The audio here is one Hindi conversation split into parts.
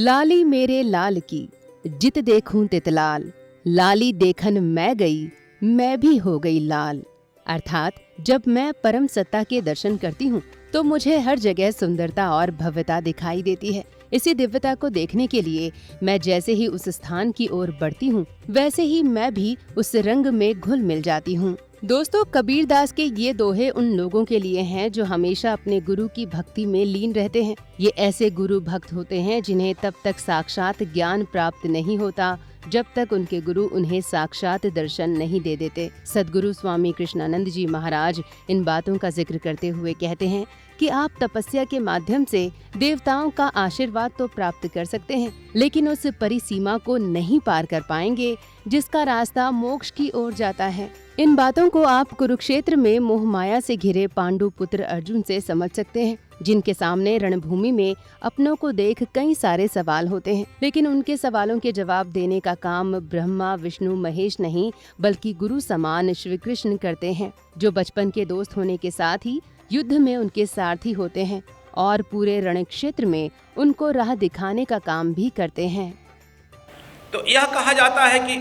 लाली मेरे लाल की जित देखूं तितलाल, लाली देखन मैं गई, मैं भी हो गई लाल। अर्थात जब मैं परम सत्ता के दर्शन करती हूँ तो मुझे हर जगह सुंदरता और भव्यता दिखाई देती है। इसी दिव्यता को देखने के लिए मैं जैसे ही उस स्थान की ओर बढ़ती हूँ, वैसे ही मैं भी उस रंग में घुल मिल जाती हूँ। दोस्तों, कबीरदास के ये दोहे उन लोगों के लिए हैं जो हमेशा अपने गुरु की भक्ति में लीन रहते हैं। ये ऐसे गुरु भक्त होते हैं जिन्हें तब तक साक्षात ज्ञान प्राप्त नहीं होता जब तक उनके गुरु उन्हें साक्षात दर्शन नहीं दे देते। सद्गुरु स्वामी कृष्णानंद जी महाराज इन बातों का जिक्र करते हुए कहते हैं कि आप तपस्या के माध्यम से देवताओं का आशीर्वाद तो प्राप्त कर सकते हैं, लेकिन उस परिसीमा को नहीं पार कर पाएंगे जिसका रास्ता मोक्ष की ओर जाता है। इन बातों को आप कुरुक्षेत्र में मोहमाया से घिरे पांडु पुत्र अर्जुन से समझ सकते हैं, जिनके सामने रणभूमि में अपनों को देख कई सारे सवाल होते हैं, लेकिन उनके सवालों के जवाब देने का काम ब्रह्मा विष्णु महेश नहीं बल्कि गुरु समान श्री कृष्ण करते हैं, जो बचपन के दोस्त होने के साथ ही युद्ध में उनके सारथी होते हैं और पूरे रण क्षेत्र में उनको राह दिखाने का काम भी करते हैं। तो यह कहा जाता है कि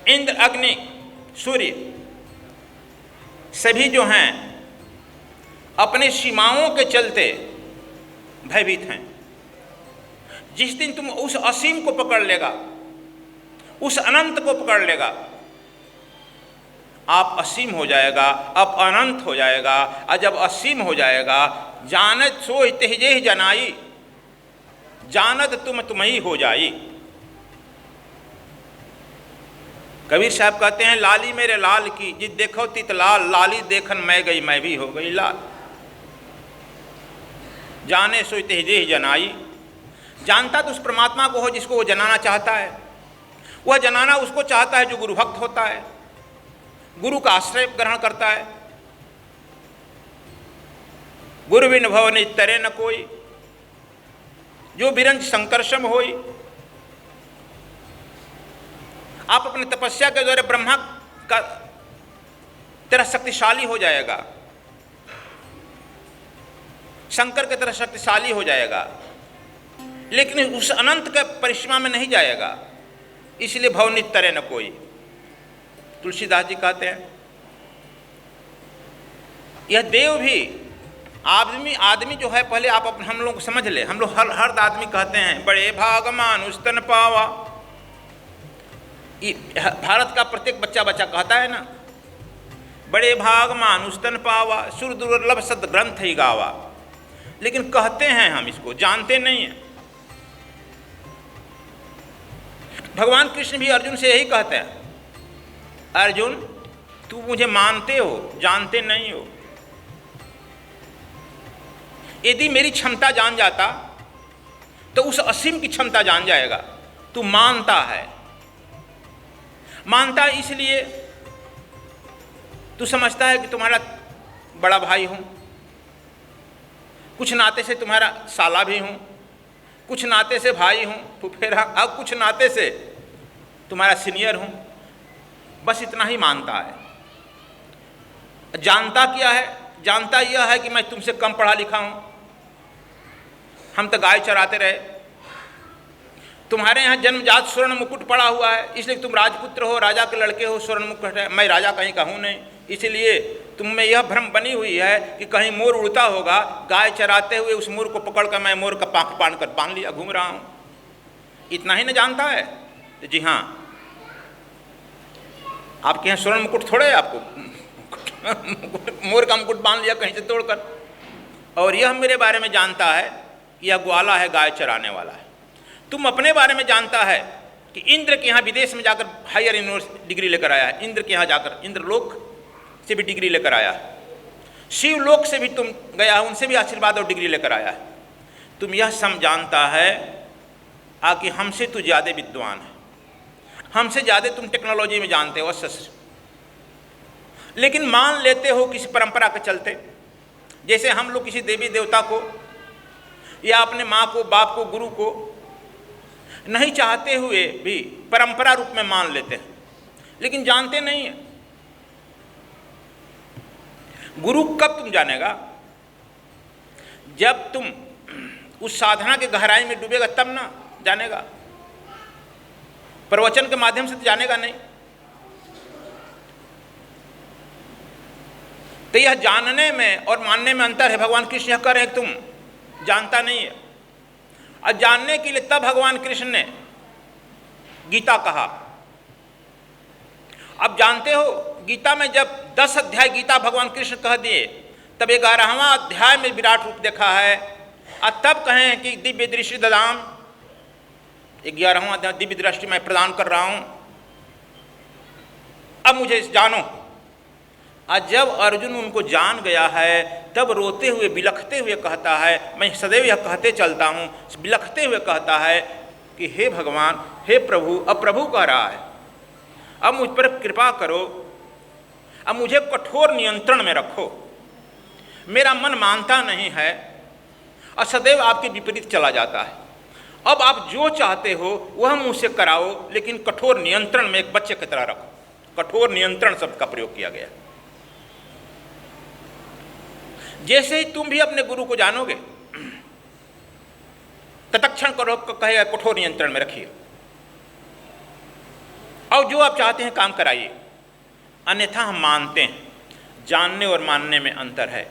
इंद्र अग्नि सूर्य सभी जो हैं अपने सीमाओं के चलते भयभीत हैं। जिस दिन तुम उस असीम को पकड़ लेगा, उस अनंत को पकड़ लेगा, आप असीम हो जाएगा, अब अनंत हो जाएगा। और जब असीम हो जाएगा, जानत सो तेजे जनाई, जानत तुम ही हो जाई। कबीर साहब कहते हैं, लाली मेरे लाल की जित देखो तितलाल, लाली देखन मैं गई, मैं भी हो गई लाल। जाने सो तेजे जनाई, जानता तो उस परमात्मा को हो जिसको वो जनाना चाहता है। वह जनाना उसको चाहता है जो गुरु भक्त होता है, गुरु का आश्रय ग्रहण करता है। गुरु बिन भव तरे न कोई, जो बिरंज संकर्षम होई। आप अपनी तपस्या के द्वारा ब्रह्मा का तरह शक्तिशाली हो जाएगा, शंकर की तरह शक्तिशाली हो जाएगा, लेकिन उस अनंत के परिसीमा में नहीं जाएगा। इसलिए भवनित तरे न कोई। तुलसीदास जी कहते हैं, यह देव भी आदमी जो है, पहले आप हम लोग को समझ ले। हम लोग हर आदमी कहते हैं बड़े भाग मानुष तन पावा। भारत का प्रत्येक बच्चा कहता है ना, बड़े भाग मानुष तन पावा, सुर दुर्लभ सद ग्रंथ ही गावा। लेकिन कहते हैं, हम इसको जानते नहीं हैं। भगवान कृष्ण भी अर्जुन से यही कहते हैं, अर्जुन तू मुझे मानते हो, जानते नहीं हो। यदि मेरी क्षमता जान जाता तो उस असीम की क्षमता जान जाएगा। तू मानता है, मानता इसलिए तू समझता है कि तुम्हारा बड़ा भाई हूं, कुछ नाते से तुम्हारा साला भी हूं, कुछ नाते से भाई हूं, फुफेरा, अब कुछ नाते से तुम्हारा सीनियर हूं। बस इतना ही मानता है। जानता क्या है? जानता यह है कि मैं तुमसे कम पढ़ा लिखा हूं, हम तो गाय चराते रहे, तुम्हारे यहाँ जन्मजात स्वर्ण मुकुट पड़ा हुआ है, इसलिए तुम राजपुत्र हो, राजा के लड़के हो, स्वर्ण मुकुट है। मैं राजा कहीं का हूँ नहीं, इसलिए तुम में यह भ्रम बनी हुई है कि कहीं मोर उड़ता होगा, गाय चराते हुए उस मोर को पकड़कर मैं मोर का पाँख बांध लिया घूम रहा हूँ। इतना ही न जानता है? तो जी हाँ, आपके यहाँ स्वर्ण मुकुट थोड़े है, आपको मोर का मुकुट बांध लिया कहीं से तोड़कर। और यह मेरे बारे में जानता है कि यह ग्वाला है, गाय चराने वाला है। तुम अपने बारे में जानता है कि इंद्र के यहाँ विदेश में जाकर हायर यूनिवर्सिटी डिग्री लेकर आया है, इंद्र के यहाँ जाकर इंद्रलोक से भी डिग्री लेकर आया है, शिवलोक से भी तुम गया, उनसे भी आशीर्वाद और डिग्री लेकर आया है। तुम यह सम जानता है कि हमसे तू ज़्यादा विद्वान है, हमसे ज़्यादा तुम टेक्नोलॉजी में जानते हो, शस्त्र। लेकिन मान लेते हो किसी परंपरा के चलते, जैसे हम लोग किसी देवी देवता को या अपने माँ को, बाप को, गुरु को नहीं चाहते हुए भी परंपरा रूप में मान लेते हैं, लेकिन जानते नहीं है। गुरु कब तुम जानेगा? जब तुम उस साधना के गहराई में डूबेगा तब ना जानेगा, प्रवचन के माध्यम से तो जानेगा नहीं। तो यह जानने में और मानने में अंतर है। भगवान कृष्ण यह कह रहे हैं तुम जानता नहीं है। और जानने के लिए तब भगवान कृष्ण ने गीता कहा। अब जानते हो गीता में जब 10 अध्याय गीता भगवान कृष्ण कह दिए, तब 11वां अध्याय में विराट रूप देखा है। और तब कहें कि दिव्य दृष्टि ददाम, 11वां अध्याय दिव्य दृष्टि मैं प्रदान कर रहा हूं, अब मुझे जानो। और जब अर्जुन उनको जान गया है तब रोते हुए बिलखते हुए कहता है, मैं सदैव यह कहते चलता हूँ, बिलखते हुए कहता है कि हे भगवान, हे प्रभु। अब प्रभु कह रहा है अब मुझ पर कृपा करो, अब मुझे कठोर नियंत्रण में रखो। मेरा मन मानता नहीं है और सदैव आपके विपरीत चला जाता है। अब आप जो चाहते हो वह मुझसे कराओ, लेकिन कठोर नियंत्रण में एक बच्चे की तरह रखो। कठोर नियंत्रण शब्द का प्रयोग किया गया। जैसे ही तुम भी अपने गुरु को जानोगे, तत्क्षण करो कहेगा कठोर नियंत्रण में रखिए और जो आप चाहते हैं काम कराइए। अन्यथा हम मानते हैं। जानने और मानने में अंतर है।